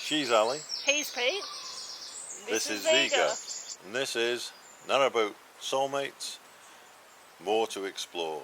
She's Alli. He's Pete. This is Ziga. And this is Narrowboat Soul Mates. More to explore.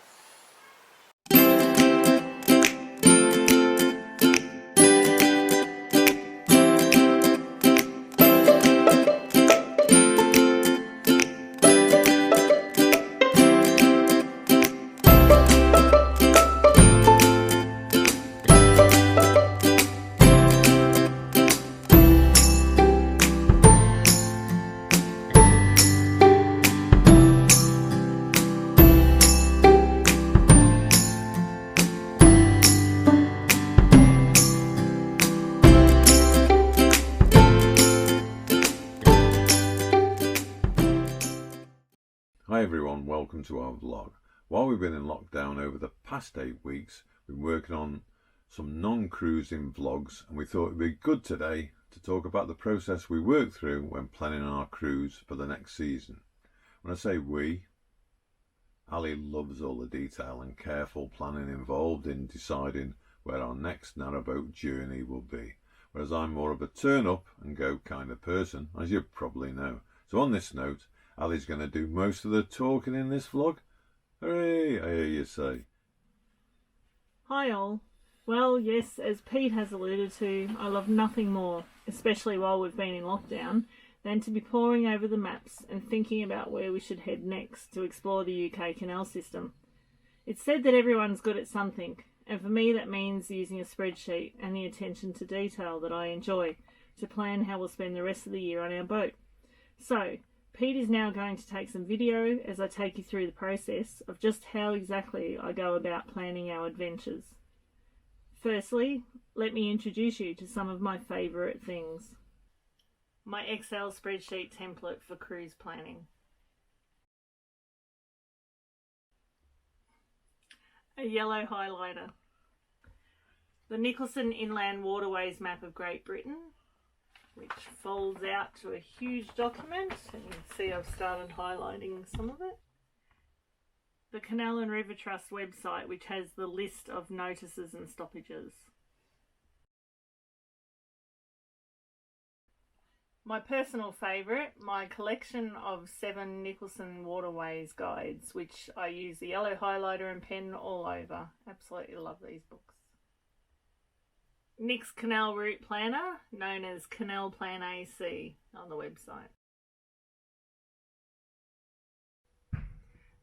Hi everyone, welcome to our vlog. While we've been in lockdown over the past 8 weeks, we've been working on some non-cruising vlogs, and we thought it'd be good today to talk about the process we work through when planning our cruise for the next season. When I say we, Alli loves all the detail and careful planning involved in deciding where our next narrowboat journey will be, whereas I'm more of a turn up and go kind of person, as you probably know. So on this note, Alli's going to do most of the talking in this vlog. Hooray, I hear you say. Hi all. Well, yes, as Pete has alluded to, I love nothing more, especially while we've been in lockdown, than to be poring over the maps and thinking about where we should head next to explore the UK canal system. It's said that everyone's good at something, and for me that means using a spreadsheet and the attention to detail that I enjoy to plan how we'll spend the rest of the year on our boat. So, Pete is now going to take some video as I take you through the process of just how exactly I go about planning our adventures. Firstly, let me introduce you to some of my favourite things. My Excel spreadsheet template for cruise planning. A yellow highlighter. The Nicholson Inland Waterways map of Great Britain, which folds out to a huge document, and you can see I've started highlighting some of it. The Canal and River Trust website, which has the list of notices and stoppages. My personal favourite, my collection of 7 Nicholson Waterways guides, which I use the yellow highlighter and pen all over. Absolutely love these books. Nick's Canal Route Planner, known as Canal Plan AC on the website.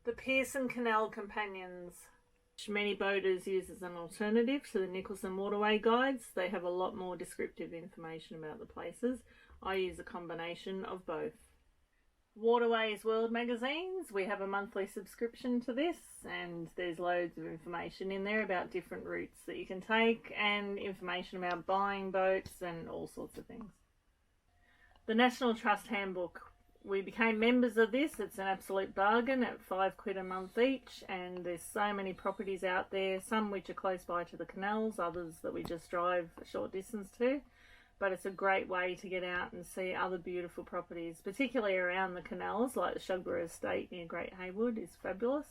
The Pearson Canal Companions, which many boaters use as an alternative to the Nicholson Waterway guides. They have a lot more descriptive information about the places. I use a combination of both. Waterways World magazines, we have a monthly subscription to this, and there's loads of information in there about different routes that you can take and information about buying boats and all sorts of things. The National Trust Handbook, we became members of this. It's an absolute bargain at £5 a month each, and there's so many properties out there, some which are close by to the canals, others that we just drive a short distance to. But it's a great way to get out and see other beautiful properties, particularly around the canals, like the Shugborough Estate near Great Haywood is fabulous.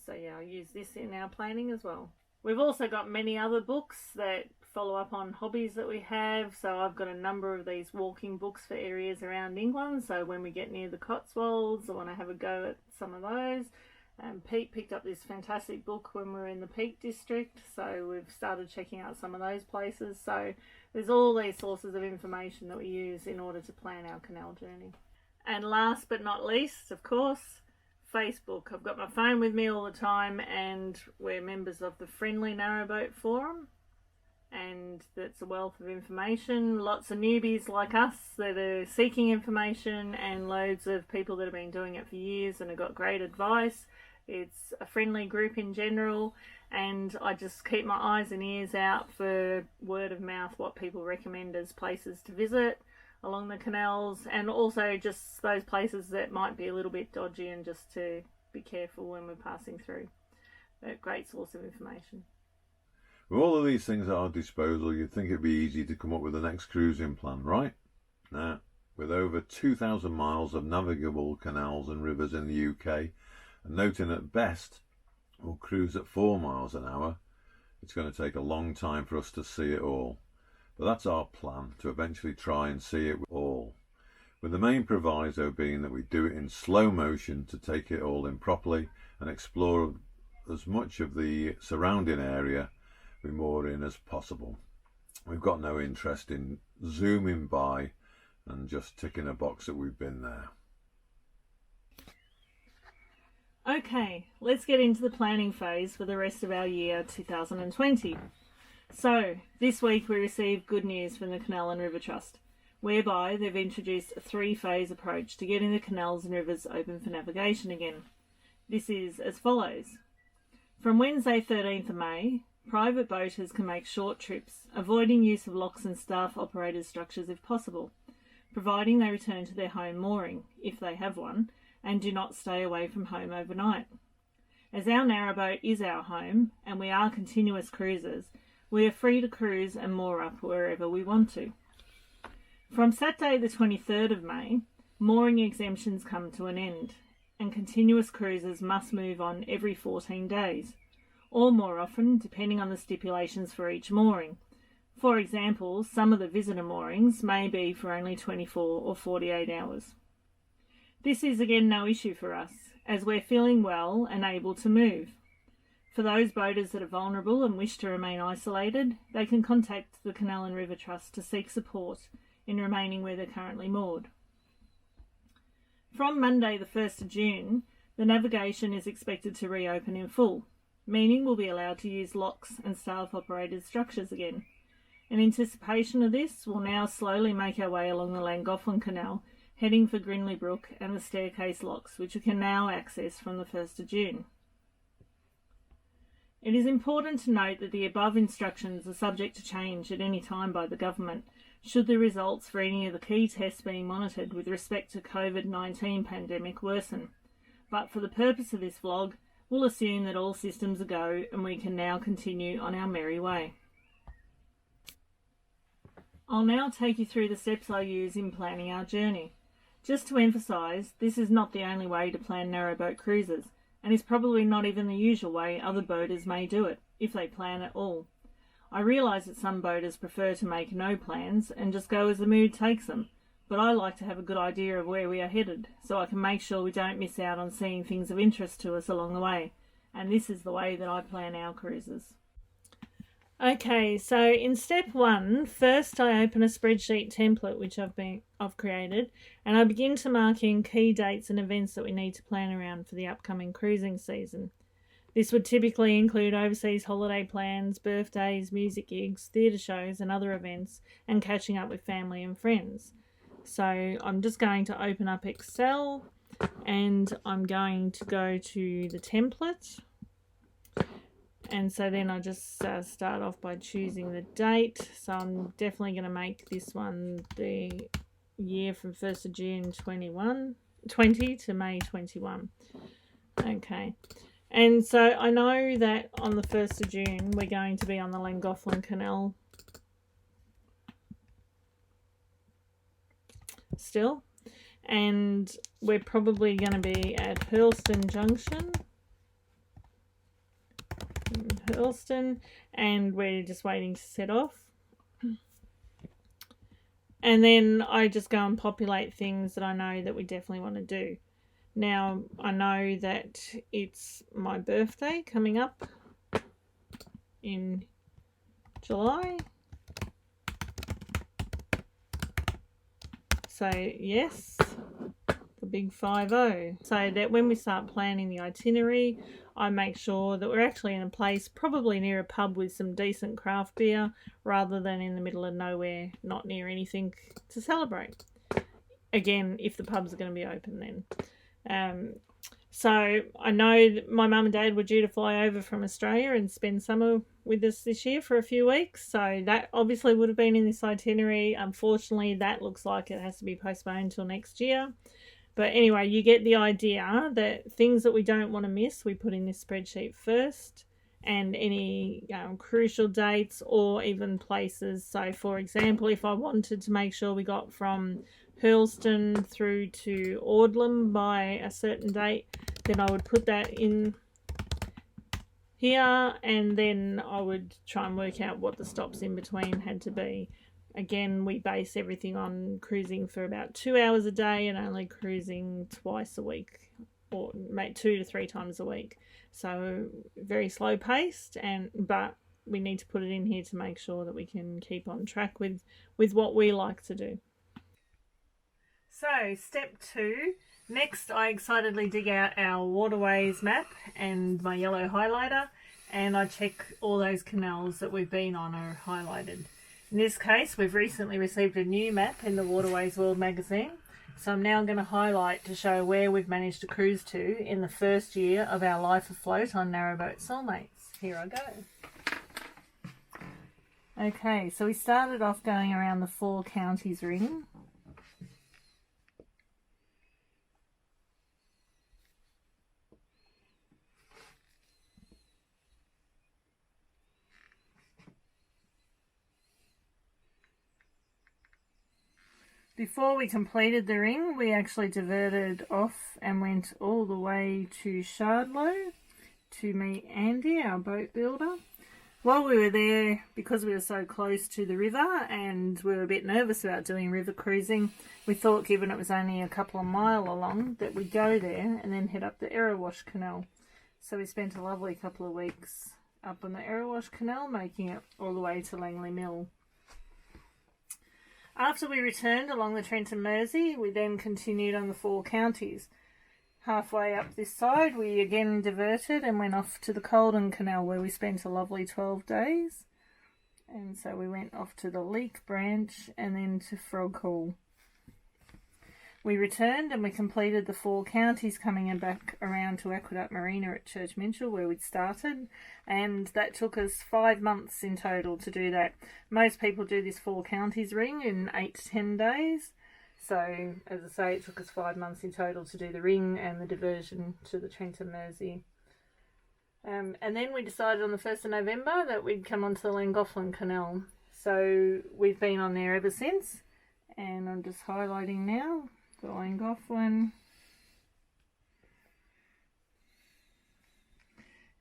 So yeah, I use this in our planning as well. We've also got many other books that follow up on hobbies that we have. So I've got a number of these walking books for areas around England. So when we get near the Cotswolds, I want to have a go at some of those. Pete picked up this fantastic book when we were in the Peak District, so we've started checking out some of those places. So there's all these sources of information that we use in order to plan our canal journey. And last but not least, of course, Facebook. I've got my phone with me all the time, and we're members of the Friendly Narrowboat Forum, and that's a wealth of information. Lots of newbies like us that are seeking information, and loads of people that have been doing it for years and have got great advice. It's a friendly group in general, and I just keep my eyes and ears out for word of mouth, what people recommend as places to visit along the canals, and also just those places that might be a little bit dodgy, and just to be careful when we're passing through. A great source of information. With all of these things at our disposal, you'd think it'd be easy to come up with the next cruising plan, right? Now, with over 2,000 miles of navigable canals and rivers in the UK, and noting at best we'll cruise at 4 miles an hour, it's going to take a long time for us to see it all. But that's our plan, to eventually try and see it all, with the main proviso being that we do it in slow motion to take it all in properly and explore as much of the surrounding area we moor in as possible. We've got no interest in zooming by and just ticking a box that we've been there. Okay, let's get into the planning phase for the rest of our year 2020. So, this week we received good news from the Canal and River Trust, whereby they've introduced a 3-phase approach to getting the canals and rivers open for navigation again. This is as follows. From Wednesday 13th of May, private boaters can make short trips, avoiding use of locks and staff-operated structures if possible, providing they return to their home mooring, if they have one, and do not stay away from home overnight. As our narrowboat is our home, and we are continuous cruisers, we are free to cruise and moor up wherever we want to. From Saturday the 23rd of May, mooring exemptions come to an end, and continuous cruisers must move on every 14 days, or more often, depending on the stipulations for each mooring. For example, some of the visitor moorings may be for only 24 or 48 hours. This is again no issue for us, as we're feeling well and able to move. For those boaters that are vulnerable and wish to remain isolated, they can contact the Canal and River Trust to seek support in remaining where they're currently moored. From Monday the 1st of June, the navigation is expected to reopen in full, meaning we'll be allowed to use locks and staff-operated structures again. In anticipation of this, we'll now slowly make our way along the Llangollen Canal, heading for Grinley Brook and the staircase locks, which we can now access from the 1st of June. It is important to note that the above instructions are subject to change at any time by the government, should the results for any of the key tests being monitored with respect to COVID-19 pandemic worsen. But for the purpose of this vlog, we'll assume that all systems are go and we can now continue on our merry way. I'll now take you through the steps I use in planning our journey. Just to emphasise, this is not the only way to plan narrowboat cruises, and is probably not even the usual way other boaters may do it, if they plan at all. I realise that some boaters prefer to make no plans and just go as the mood takes them, but I like to have a good idea of where we are headed, so I can make sure we don't miss out on seeing things of interest to us along the way, and this is the way that I plan our cruises. Okay, so in step 1, first I open a spreadsheet template which I've created, and I begin to mark in key dates and events that we need to plan around for the upcoming cruising season. This would typically include overseas holiday plans, birthdays, music gigs, theatre shows and other events, and catching up with family and friends. So I'm just going to open up Excel and I'm going to go to the template. And so then I just start off by choosing the date. So I'm definitely going to make this one the year from 1st of June 20 to May 21. Okay. And so I know that on the 1st of June we're going to be on the Llangollen Canal still. And we're probably going to be at Hurlston Junction. And we're just waiting to set off, and then I just go and populate things that I know that we definitely want to do. Now I know that it's my birthday coming up in July, so yes, the big 50, so that when we start planning the itinerary, I make sure that we're actually in a place probably near a pub with some decent craft beer, rather than in the middle of nowhere, not near anything to celebrate. Again, if the pubs are going to be open then. So I know that my mum and dad were due to fly over from Australia and spend summer with us this year for a few weeks, so that obviously would have been in this itinerary. Unfortunately, that looks like it has to be postponed till next year. But anyway, you get the idea that things that we don't want to miss, we put in this spreadsheet first, and any crucial dates or even places. So for example, if I wanted to make sure we got from Hurlston through to Audlam by a certain date, then I would put that in here, and then I would try and work out what the stops in between had to be. again, we base everything on cruising for about 2 hours a day and only cruising twice a week, or 2 to 3 times a week. So very slow paced, but we need to put it in here to make sure that we can keep on track with what we like to do. So step 2. Next, I excitedly dig out our Waterways map and my yellow highlighter, and I check all those canals that we've been on are highlighted. In this case, we've recently received a new map in the Waterways World magazine, so I'm now going to highlight to show where we've managed to cruise to in the first year of our life afloat on Narrowboat Soul Mates. Here I go. Okay, so we started off going around the 4 counties ring. Before we completed the ring, we actually diverted off and went all the way to Shardlow to meet Andy, our boat builder. While we were there, because we were so close to the river and we were a bit nervous about doing river cruising, we thought, given it was only a couple of miles along, that we'd go there and then head up the Erewash Canal. So we spent a lovely couple of weeks up on the Erewash Canal, making it all the way to Langley Mill. After we returned along the Trent and Mersey, we then continued on the 4 counties. Halfway up this side, we again diverted and went off to the Colden Canal, where we spent a lovely 12 days. And so we went off to the Leak branch and then to Frog Hall. We returned and we completed the 4 counties, coming back around to Aqueduct Marina at Church Minchell, where we'd started, and that took us 5 months in total to do that. Most people do this 4 counties ring in 8 to 10 days, so as I say, it took us 5 months in total to do the ring and the diversion to the Trent and Mersey. And then we decided on the 1st of November that we'd come onto the Llangollen Canal, so we've been on there ever since, and I'm just highlighting now the Llangollen.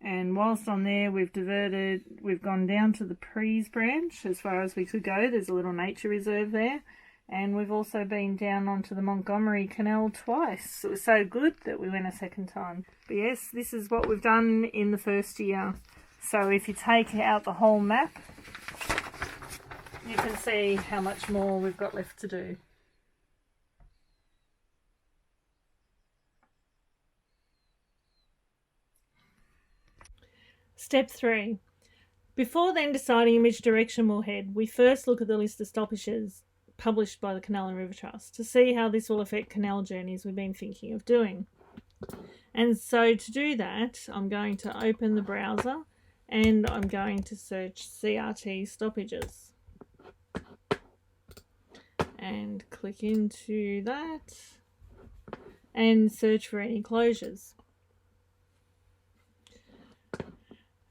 And whilst on there, we've gone down to the Prees branch as far as we could go. There's a little nature reserve there. And we've also been down onto the Montgomery Canal twice. It was so good that we went a second time. But yes, this is what we've done in the first year. So if you take out the whole map, you can see how much more we've got left to do. Step 3. Before then deciding in which direction we'll head, we first look at the list of stoppages published by the Canal and River Trust to see how this will affect canal journeys we've been thinking of doing. And so to do that, I'm going to open the browser and I'm going to search CRT Stoppages. And click into that and search for any closures.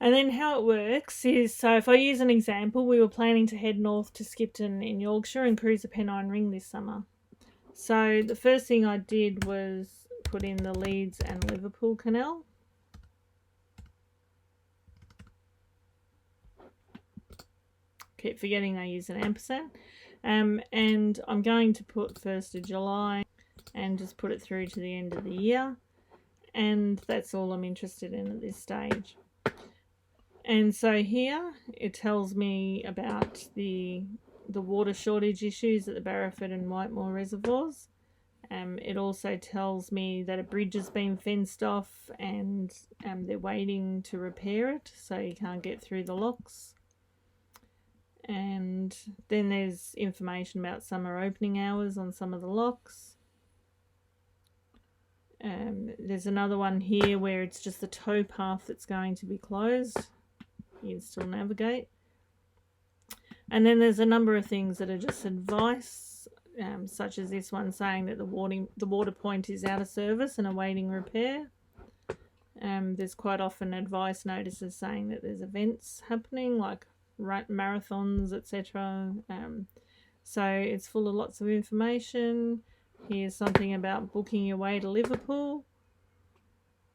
And then how it works is, so if I use an example, we were planning to head north to Skipton in Yorkshire and cruise the Pennine Ring this summer. So the first thing I did was put in the Leeds and Liverpool Canal. Keep forgetting I use an ampersand. And I'm going to put 1st of July and just put it through to the end of the year. And that's all I'm interested in at this stage. And so here it tells me about the water shortage issues at the Barrowford and Whitemore reservoirs. It also tells me that a bridge has been fenced off and they're waiting to repair it, so you can't get through the locks. And then there's information about summer opening hours on some of the locks. There's another one here where it's just the tow path that's going to be closed. You can still navigate. And then there's a number of things that are just advice, such as this one saying that the water point is out of service and awaiting repair. There's quite often advice notices saying that there's events happening like marathons, etc. So it's full of lots of information. Here's something about booking your way to Liverpool.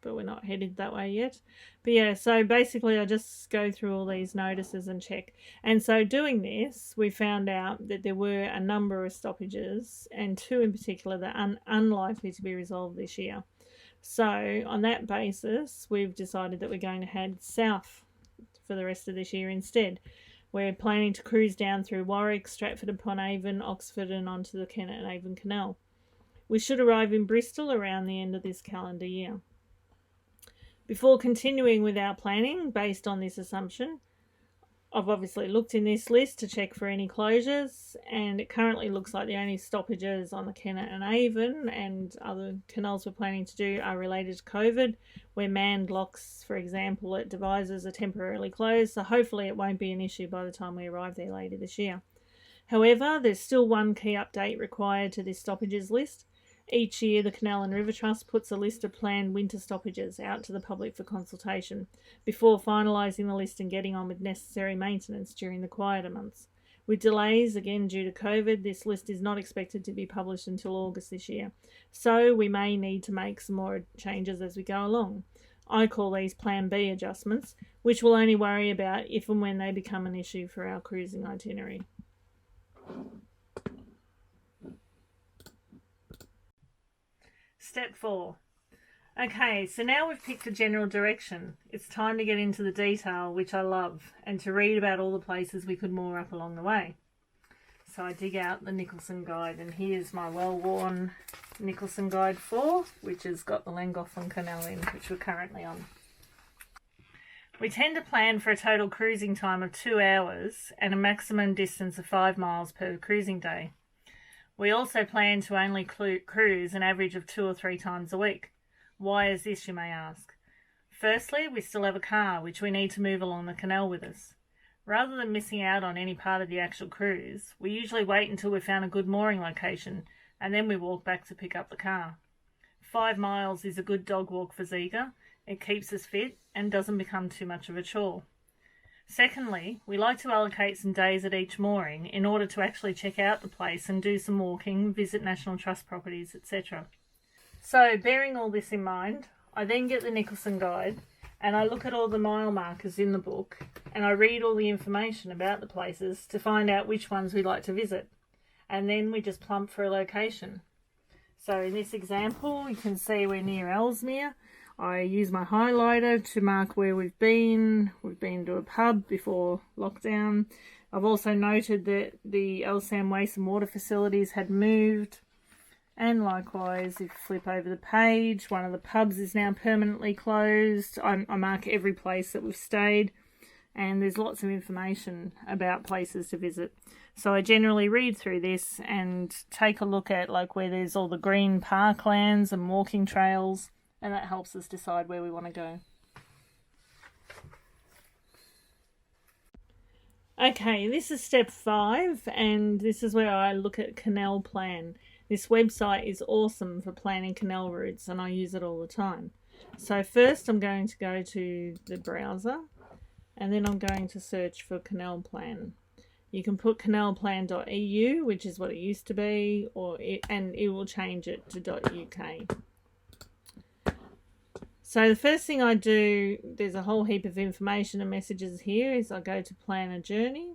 but we're not headed that way yet. But yeah, so basically I just go through all these notices and check. And so doing this, we found out that there were a number of stoppages, and 2 in particular that are unlikely to be resolved this year. So on that basis, we've decided that we're going to head south for the rest of this year instead. We're planning to cruise down through Warwick, Stratford-upon-Avon, Oxford and onto the Kennet and Avon Canal. We should arrive in Bristol around the end of this calendar year. Before continuing with our planning based on this assumption, I've obviously looked in this list to check for any closures, and it currently looks like the only stoppages on the Kennet and Avon and other canals we're planning to do are related to COVID, where manned locks, for example, at Devizes are temporarily closed, so hopefully it won't be an issue by the time we arrive there later this year. However, there's still one key update required to this stoppages list. Each year, the Canal and River Trust puts a list of planned winter stoppages out to the public for consultation before finalising the list and getting on with necessary maintenance during the quieter months. With delays, again due to COVID, this list is not expected to be published until August this year, so we may need to make some more changes as we go along. I call these Plan B adjustments, which we'll only worry about if and when they become an issue for our cruising itinerary. Step 4. Okay, so now we've picked a general direction. It's time to get into the detail, which I love, and to read about all the places we could moor up along the way. So I dig out the Nicholson guide, and here's my well-worn Nicholson Guide 4, which has got the Llangollen Canal in, which we're currently on. We tend to plan for a total cruising time of 2 hours and a maximum distance of 5 miles per cruising day. We also plan to only cruise an average of 2 or 3 times a week. Why is this, you may ask? Firstly, we still have a car which we need to move along the canal with us. Rather than missing out on any part of the actual cruise, we usually wait until we've found a good mooring location and then we walk back to pick up the car. 5 miles is a good dog walk for Ziga. It keeps us fit and doesn't become too much of a chore. Secondly, we like to allocate some days at each mooring in order to actually check out the place and do some walking, visit National Trust properties, etc. So, bearing all this in mind, I then get the Nicholson Guide and I look at all the mile markers in the book and I read all the information about the places to find out which ones we'd like to visit. And then we just plump for a location. So in this example, you can see we're near Ellesmere. I use my highlighter to mark where we've been. We've been to a pub before lockdown. I've also noted that the Elsam Waste and Water facilities had moved. And likewise, if you flip over the page, one of the pubs is now permanently closed. I mark every place that we've stayed. And there's lots of information about places to visit. So I generally read through this and take a look at like where there's all the green parklands and walking trails. And that helps us decide where we want to go. Okay, this is step 5, and this is where I look at Canal Plan. This website is awesome for planning canal routes, and I use it all the time. So first I'm going to go to the browser, and then I'm going to search for Canal Plan. You can put canalplan.eu, which is what it used to be, and it will change it to .uk. So the first thing I do, there's a whole heap of information and messages here, is I go to plan a journey.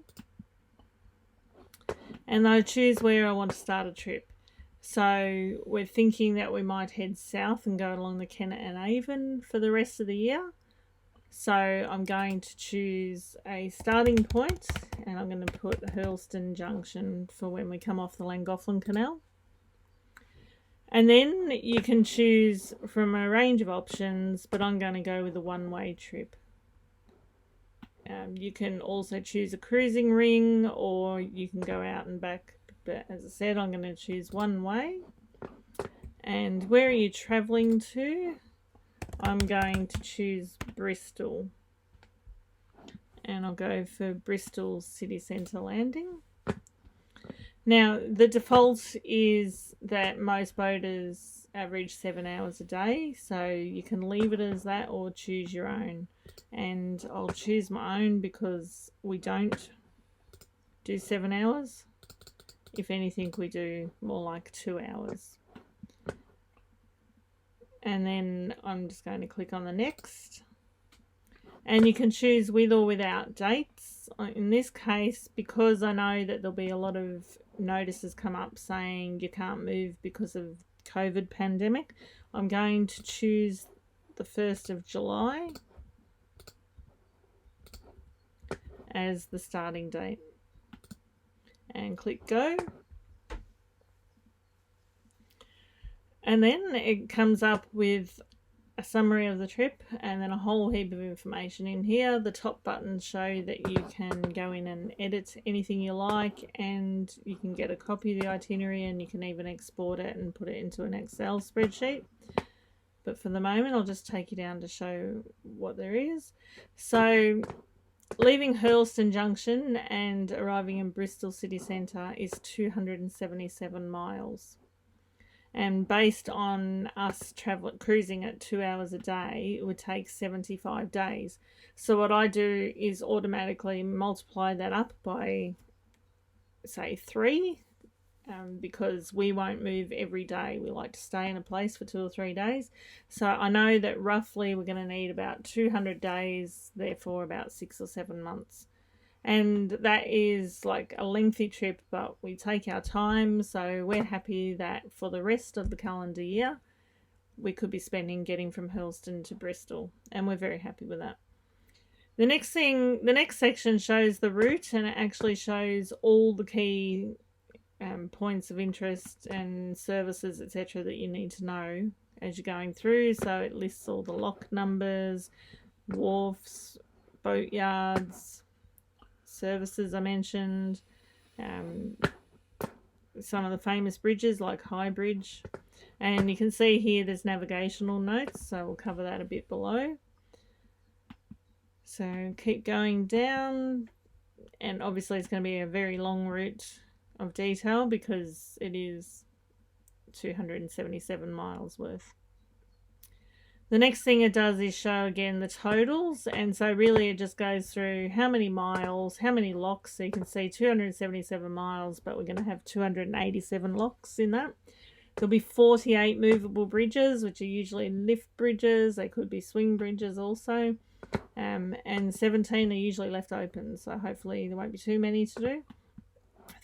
And I choose where I want to start a trip. So we're thinking that we might head south and go along the Kennet and Avon for the rest of the year. So I'm going to choose a starting point, and I'm going to put Hurlston Junction for when we come off the Llangollen Canal. And then you can choose from a range of options, but I'm going to go with a one-way trip. You can also choose a cruising ring, or you can go out and back. But as I said, I'm going to choose one way. And where are you travelling to? I'm going to choose Bristol. And I'll go for Bristol City Centre Landing. Now, the default is that most boaters average 7 hours a day, so you can leave it as that or choose your own. And I'll choose my own because we don't do 7 hours. If anything, we do more like 2 hours. And then I'm just going to click on the next. And you can choose with or without dates. In this case, because I know that there'll be a lot of notices come up saying you can't move because of COVID pandemic, I'm going to choose the 1st of July as the starting date. And click go. And then it comes up with a summary of the trip and then a whole heap of information in here. The top buttons show that you can go in and edit anything you like, and you can get a copy of the itinerary, and you can even export it and put it into an Excel spreadsheet. But for the moment, I'll just take you down to show what there is. So leaving Hurlston Junction and arriving in Bristol city centre is 277 miles. And based on us cruising at 2 hours a day, it would take 75 days. So what I do is automatically multiply that up by, say, 3, because we won't move every day. We like to stay in a place for 2 or 3 days. So I know that roughly we're going to need about 200 days, therefore about 6 or 7 months. And that is like a lengthy trip, but we take our time, so we're happy that for the rest of the calendar year we could be spending getting from Hurlston to Bristol, and we're very happy with that. The next section shows the route, and it actually shows all the key points of interest and services, etc., that you need to know as you're going through. So it lists all the lock numbers, wharfs, boatyards, services I mentioned, some of the famous bridges like High Bridge, and you can see here there's navigational notes, so we'll cover that a bit below. So keep going down, and obviously it's going to be a very long route of detail because it is 277 miles worth. The next thing it does is show again the totals, and so really it just goes through how many miles, how many locks. So you can see 277 miles, but we're going to have 287 locks in that. There'll be 48 movable bridges, which are usually lift bridges. They could be swing bridges also, and 17 are usually left open, so hopefully there won't be too many to do.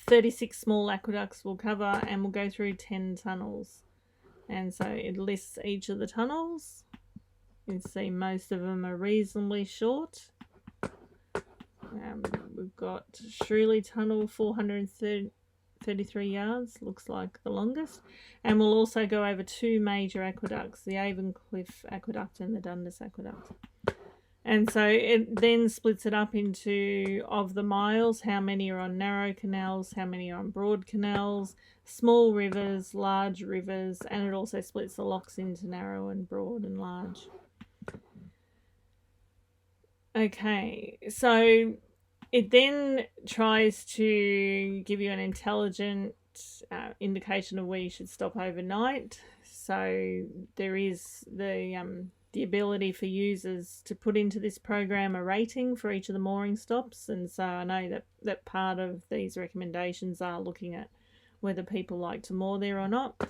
36 small aqueducts we'll cover, and we'll go through 10 tunnels. And so it lists each of the tunnels. You can see most of them are reasonably short. We've got Shirley Tunnel, 433 yards, looks like the longest. And we'll also go over 2 major aqueducts, the Avon-Cliff Aqueduct and the Dundas Aqueduct. And so it then splits it up into, of the miles, how many are on narrow canals, how many are on broad canals, small rivers, large rivers, and it also splits the locks into narrow and broad and large. Okay, so it then tries to give you an intelligent indication of where you should stop overnight. So there is the ability for users to put into this program a rating for each of the mooring stops, and so I know that part of these recommendations are looking at whether people like to moor there or not.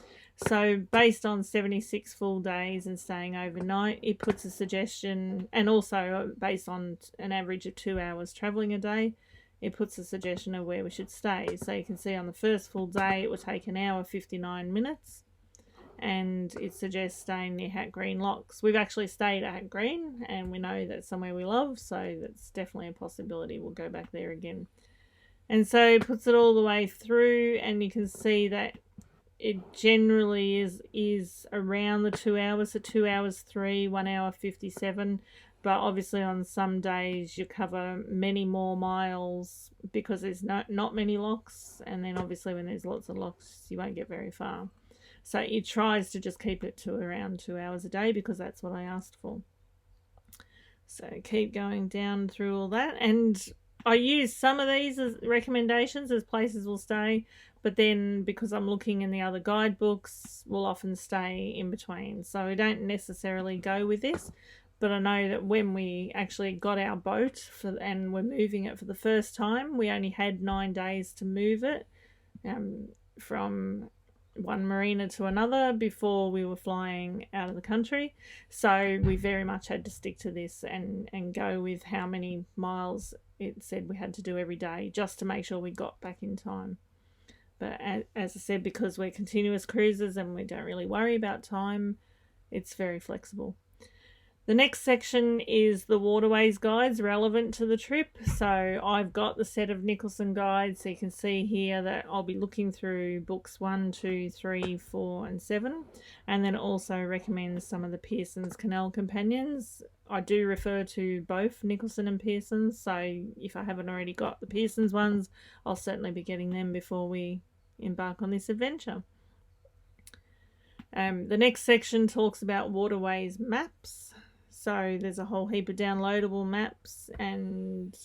So based on 76 full days and staying overnight, it puts a suggestion, and also based on an average of 2 hours travelling a day, it puts a suggestion of where we should stay. So you can see on the first full day it will take 1 hour 59 minutes, and it suggests staying near Hat Green Locks. We've actually stayed at Hat Green, and we know that's somewhere we love, so that's definitely a possibility. We'll go back there again. And so it puts it all the way through, and you can see that it generally is around the 2 hours, so 2 hours 3, 1 hour 57. But obviously on some days you cover many more miles because there's not many locks, and then obviously when there's lots of locks you won't get very far. So it tries to just keep it to around 2 hours a day because that's what I asked for. So keep going down through all that, and I use some of these as recommendations as places will stay, but then because I'm looking in the other guidebooks, we'll often stay in between. So we don't necessarily go with this, but I know that when we actually got our boat and we're moving it for the first time, we only had 9 days to move it from one marina to another before we were flying out of the country. So we very much had to stick to this and go with how many miles it said we had to do every day just to make sure we got back in time. But as I said, because we're continuous cruises and we don't really worry about time, it's very flexible. The next section is the Waterways guides relevant to the trip. So I've got the set of Nicholson guides. So you can see here that I'll be looking through books 1, 2, 3, 4 and 7. And then it also recommends some of the Pearson's Canal companions. I do refer to both Nicholson and Pearson's. So if I haven't already got the Pearson's ones, I'll certainly be getting them before we embark on this adventure. The next section talks about Waterways maps. So there's a whole heap of downloadable maps, and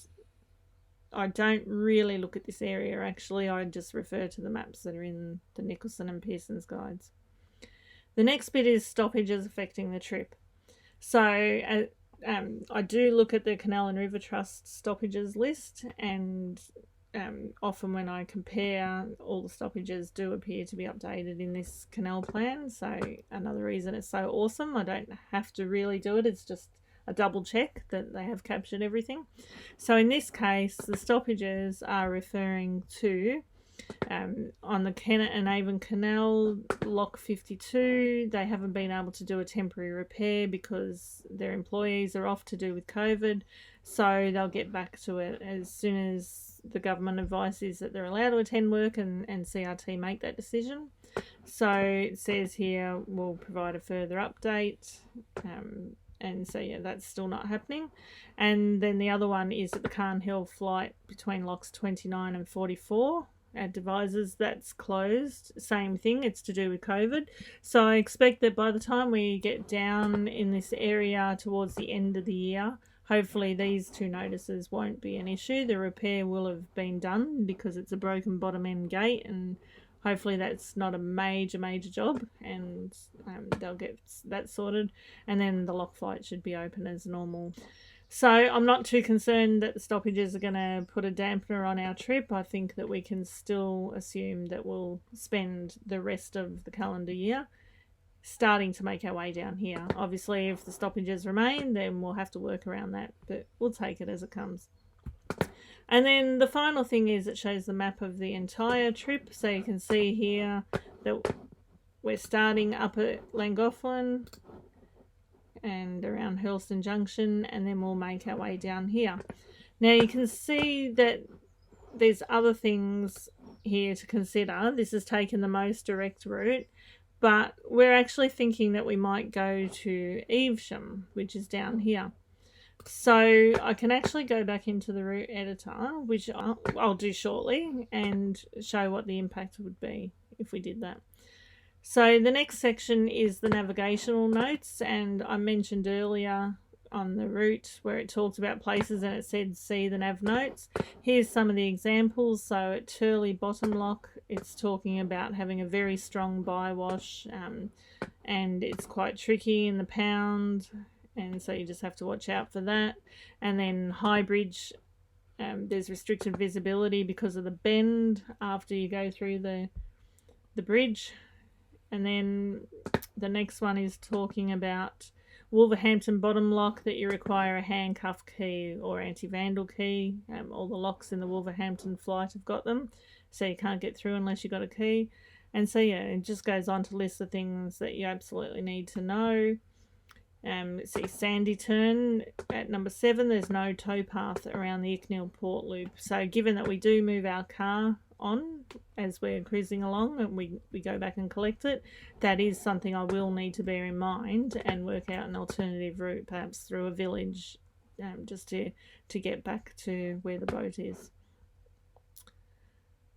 I don't really look at this area actually. I just refer to the maps that are in the Nicholson and Pearson's guides. The next bit is stoppages affecting the trip. So I do look at the Canal and River Trust stoppages list, and often when I compare, all the stoppages do appear to be updated in this canal plan. So another reason it's so awesome. I don't have to really do it. It's just a double check that they have captured everything. So in this case, the stoppages are referring to on the Kennet and Avon Canal, Lock 52, they haven't been able to do a temporary repair because their employees are off to do with COVID. So they'll get back to it as soon as the government advice is that they're allowed to attend work and CRT make that decision. So it says here we'll provide a further update. And so yeah, that's still not happening. And then the other one is at the Carn Hill flight between locks 29 and 44. Advisors, that's closed. Same thing, it's to do with COVID. So I expect that by the time we get down in this area towards the end of the year, hopefully these two notices won't be an issue. The repair will have been done because it's a broken bottom end gate, and hopefully that's not a major job, and they'll get that sorted, and then the lock flight should be open as normal. So I'm not too concerned that the stoppages are going to put a dampener on our trip. I think that we can still assume that we'll spend the rest of the calendar year starting to make our way down here. Obviously, if the stoppages remain, then we'll have to work around that, but we'll take it as it comes. And then the final thing is it shows the map of the entire trip. So you can see here that we're starting up at Llangollen and around Hurlston Junction, and then we'll make our way down here. Now you can see that there's other things here to consider. This has taken the most direct route, but we're actually thinking that we might go to Evesham, which is down here. So I can actually go back into the route editor, which I'll do shortly, and show what the impact would be if we did that. So the next section is the navigational notes, and I mentioned earlier on the route where it talked about places and it said see the nav notes. Here's some of the examples. So at Turley Bottom Lock, it's talking about having a very strong bywash, and it's quite tricky in the pound, and so you just have to watch out for that. And then High Bridge, there's restricted visibility because of the bend after you go through the bridge. And then the next one is talking about Wolverhampton Bottom Lock, that you require a handcuff key or anti-vandal key. All the locks in the Wolverhampton flight have got them, so you can't get through unless you've got a key. And so yeah, it just goes on to list the things that you absolutely need to know. Let's see, Sandy Turn at number 7, there's no towpath around the Icknield Port Loop. So given that we do move our car on as we're cruising along and we go back and collect it, that is something I will need to bear in mind and work out an alternative route, perhaps through a village, just to get back to where the boat is.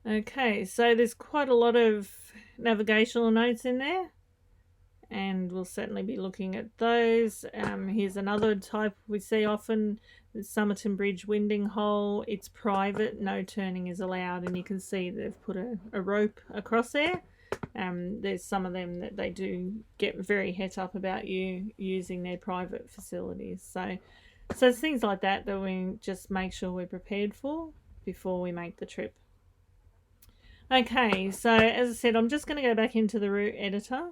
Okay, so there's quite a lot of navigational notes in there, and we'll certainly be looking at those. Here's another type we see often, the Somerton Bridge winding hole. It's private, no turning is allowed, and you can see they've put a rope across there. There's some of them that they do get very het up about you using their private facilities. So it's things like that we just make sure we're prepared for before we make the trip. Okay, so as I said, I'm just going to go back into the route editor.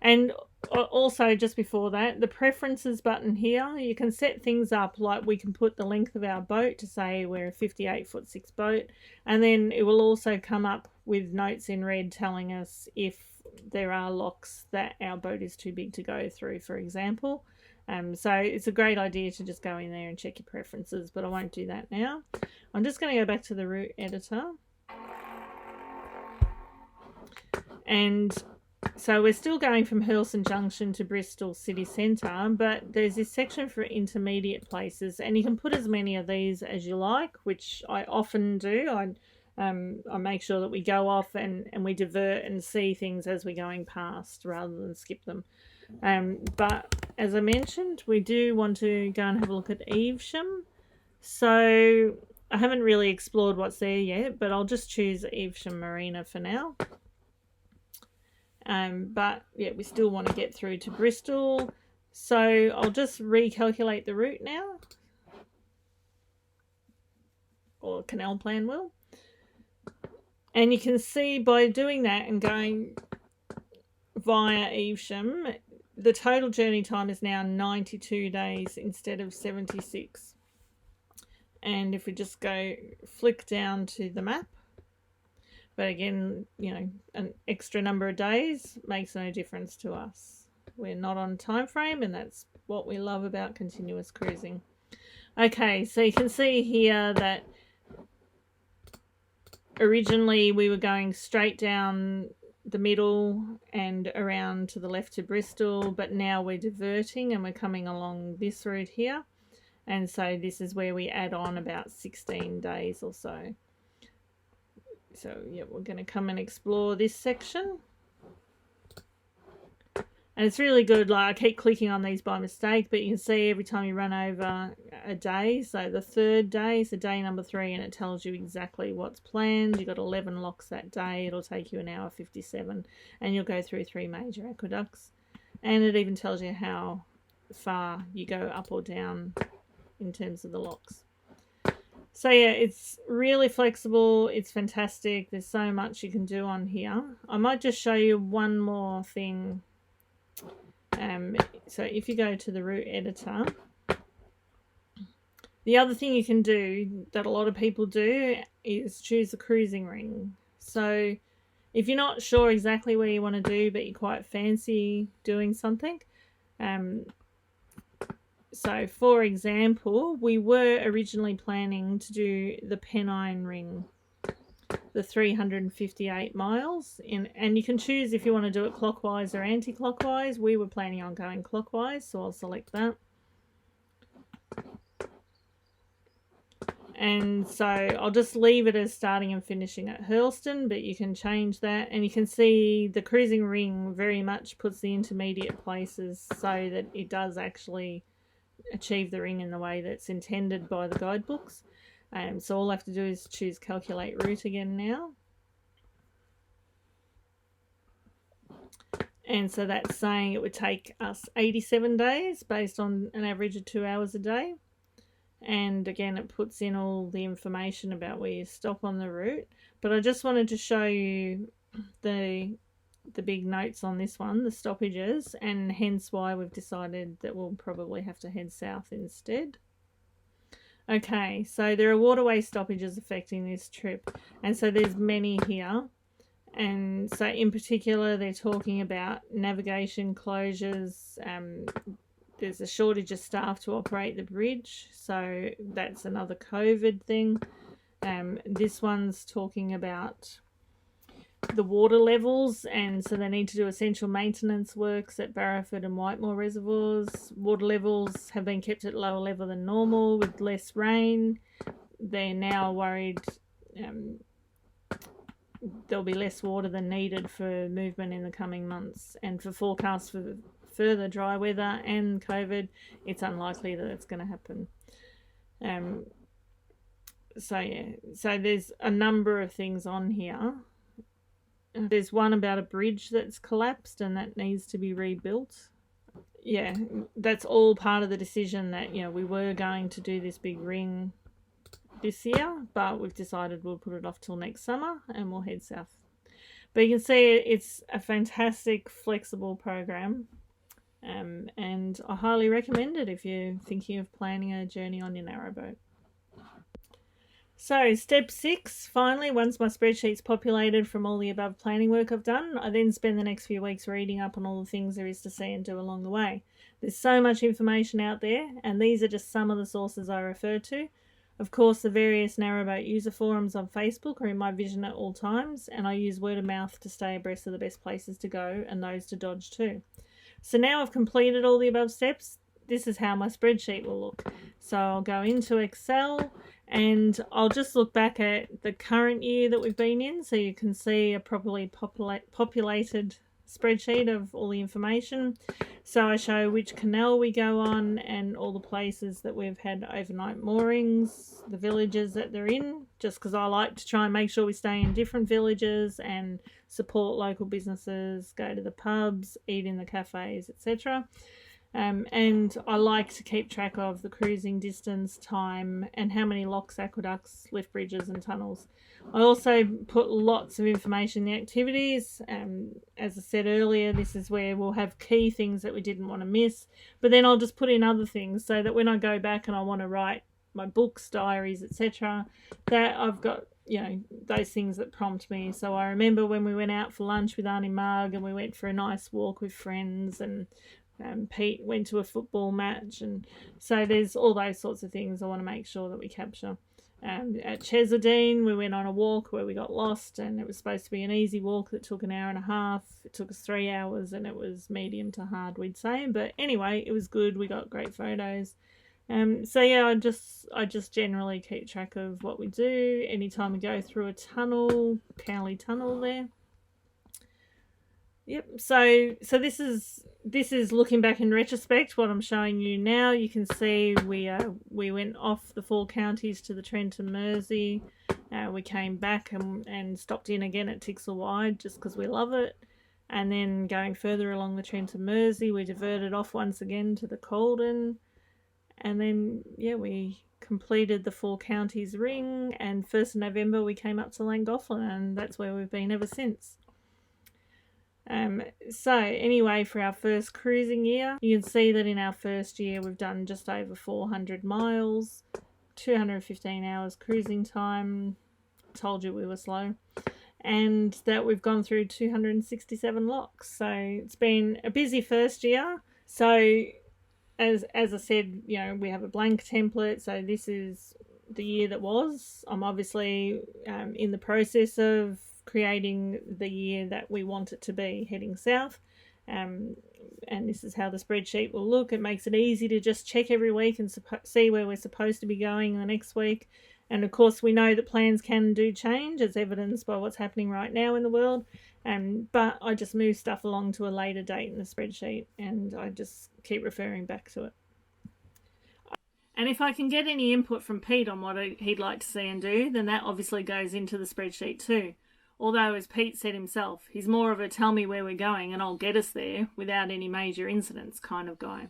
And also, just before that, the preferences button here, you can set things up like we can put the length of our boat to say we're a 58'6" boat, and then it will also come up with notes in red telling us if there are locks that our boat is too big to go through, for example. So it's a great idea to just go in there and check your preferences, but I won't do that now. I'm just going to go back to the route editor. And so we're still going from Hurlston Junction to Bristol City Centre, but there's this section for intermediate places, and you can put as many of these as you like, which I often do. I make sure that we go off and we divert and see things as we're going past rather than skip them. But as I mentioned, we do want to go and have a look at Evesham. So I haven't really explored what's there yet, but I'll just choose Evesham Marina for now. But yeah, we still want to get through to Bristol, so I'll just recalculate the route now, or Canal Plan will. And you can see by doing that and going via Evesham, the total journey time is now 92 days instead of 76. And if we just go flick down to the map, but again, you know, an extra number of days makes no difference to us. We're not on time frame, and that's what we love about continuous cruising. Okay, so you can see here that originally we were going straight down the middle and around to the left to Bristol, but now we're diverting and we're coming along this route here. And so this is where we add on about 16 days or so. So yeah, we're going to come and explore this section. And it's really good. Like, I keep clicking on these by mistake, but you can see every time you run over a day. So the third day is day number 3, and it tells you exactly what's planned. You've got 11 locks that day. It'll take you an hour 57, and you'll go through 3 major aqueducts. And it even tells you how far you go up or down in terms of the locks. So yeah, it's really flexible. It's fantastic. There's so much you can do on here. I might just show you one more thing. So if you go to the route editor, the other thing you can do that a lot of people do is choose the cruising ring. So if you're not sure exactly where you want to do, but you quite fancy doing something, so for example, we were originally planning to do the Pennine Ring, the 358 miles, and you can choose if you want to do it clockwise or anti-clockwise. We were planning on going clockwise, so I'll select that. And so I'll just leave it as starting and finishing at Hurlston, but you can change that. And you can see the cruising ring very much puts the intermediate places so that it does actually achieve the ring in the way that's intended by the guidebooks. So all I have to do is choose calculate route again now. And so that's saying it would take us 87 days based on an average of 2 hours a day. And again, it puts in all the information about where you stop on the route. But I just wanted to show you the big notes on this one, the stoppages, and hence why we've decided that we'll probably have to head south instead. Okay, so there are waterway stoppages affecting this trip, and so there's many here. And so in particular, they're talking about navigation closures. There's a shortage of staff to operate the bridge, so that's another COVID thing. This one's talking about the water levels, and so they need to do essential maintenance works at Barrowford and Whitemore reservoirs. Water levels have been kept at lower level than normal with less rain. They're now worried there'll be less water than needed for movement in the coming months, and for forecasts for further dry weather and COVID, it's unlikely that it's going to happen. So yeah, so there's a number of things on here. There's one about a bridge that's collapsed and that needs to be rebuilt. Yeah, that's all part of the decision that, you know, we were going to do this big ring this year, but we've decided we'll put it off till next summer and we'll head south. But you can see it's a fantastic, flexible program, and I highly recommend it if you're thinking of planning a journey on your narrowboat. So step 6, finally, once my spreadsheet's populated from all the above planning work I've done, I then spend the next few weeks reading up on all the things there is to see and do along the way. There's so much information out there, and these are just some of the sources I refer to. Of course, the various narrowboat user forums on Facebook are in my vision at all times, and I use word of mouth to stay abreast of the best places to go and those to dodge too. So now I've completed all the above steps, this is how my spreadsheet will look. So I'll go into Excel and I'll just look back at the current year that we've been in, so you can see a properly populated spreadsheet of all the information. So I show which canal we go on and all the places that we've had overnight moorings, the villages that they're in, just because I like to try and make sure we stay in different villages and support local businesses, go to the pubs, eat in the cafes, etc. And I like to keep track of the cruising distance, time, and how many locks, aqueducts, lift bridges and tunnels. I also put lots of information in the activities. As I said earlier, this is where we'll have key things that we didn't want to miss, but then I'll just put in other things so that when I go back and I want to write my books, diaries, etc., that I've got, you know, those things that prompt me. So I remember when we went out for lunch with Auntie Marg and we went for a nice walk with friends, and Pete went to a football match, and so there's all those sorts of things I want to make sure that we capture. At Chesedene we went on a walk where we got lost, and it was supposed to be an easy walk that took an hour and a half. It took us 3 hours and it was medium to hard, we'd say, but anyway, it was good. We got great photos. So yeah, I just generally keep track of what we do anytime we go through a tunnel, Cowley Tunnel there. Yep, so this is looking back in retrospect, what I'm showing you now. You can see we went off the 4 counties to the Trent and Mersey. We came back and stopped in again at Tixel Wide just because we love it. And then going further along the Trent and Mersey, we diverted off once again to the Colden. And then, yeah, we completed the 4 counties ring, and 1st of November we came up to Llangollen, and that's where we've been ever since. So anyway, for our first cruising year, you can see that in our first year we've done just over 400 miles, 215 hours cruising time. Told you we were slow. And that we've gone through 267 locks. So it's been a busy first year. So as I said, you know, we have a blank template. So this is the year that was. I'm obviously in the process of creating the year that we want it to be, heading south, and this is how the spreadsheet will look. It makes it easy to just check every week and see where we're supposed to be going the next week. And of course we know that plans can and do change, as evidenced by what's happening right now in the world, but I just move stuff along to a later date in the spreadsheet, and I just keep referring back to it. And if I can get any input from Pete on what he'd like to see and do, then that obviously goes into the spreadsheet too. Although, as Pete said himself, he's more of a tell me where we're going and I'll get us there without any major incidents kind of guy.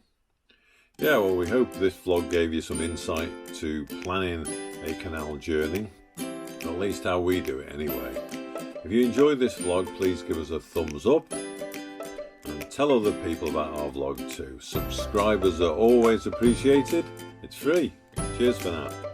Yeah, well, we hope this vlog gave you some insight to planning a canal journey, at least how we do it anyway. If you enjoyed this vlog, please give us a thumbs up and tell other people about our vlog too. Subscribers are always appreciated. It's free. Cheers for now.